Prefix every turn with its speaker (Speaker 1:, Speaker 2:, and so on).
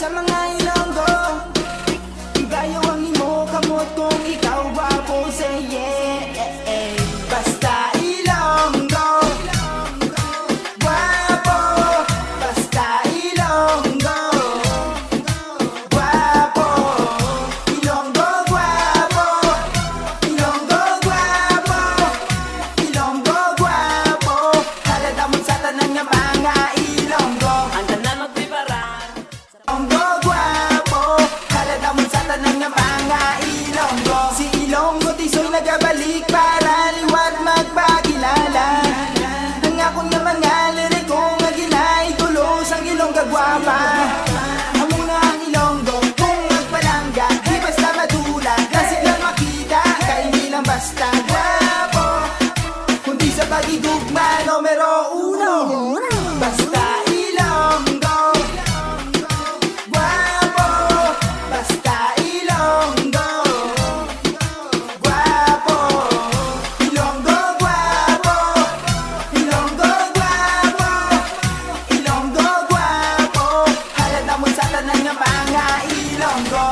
Speaker 1: sa mga Ilonggo. Igayo ang imo kamot kung ikaw gwapo, say yeah. Basta Ilonggo, gwapo. Basta Ilonggo, gwapo. Ilonggo gwapo, Ilonggo gwapo, Ilonggo gwapo. Halata mo sa tanan nga mga Ilonggo.
Speaker 2: Ang tanan magpiparan.
Speaker 1: Ilonggo gwapo, halata mo sa tanan nga mga Ilonggo. Si Ilonggo tisoy nagabalik para liwat magpakilala. Ang akong nga mga liriko nga ginaitulos ang Ilongga gwapa. Amo na ang Ilonggo kung magpalangga, di basta madula, kasi lang makita, kay hindi lang basta gwapo, kundi sa pagigugma numero uno. Basta Ilonggo, gwapo. Basta Ilonggo, gwapo. Ilonggo gwapo, Ilonggo gwapo, Ilonggo gwapo. Halata mo sa tanan nga mga Ilonggo.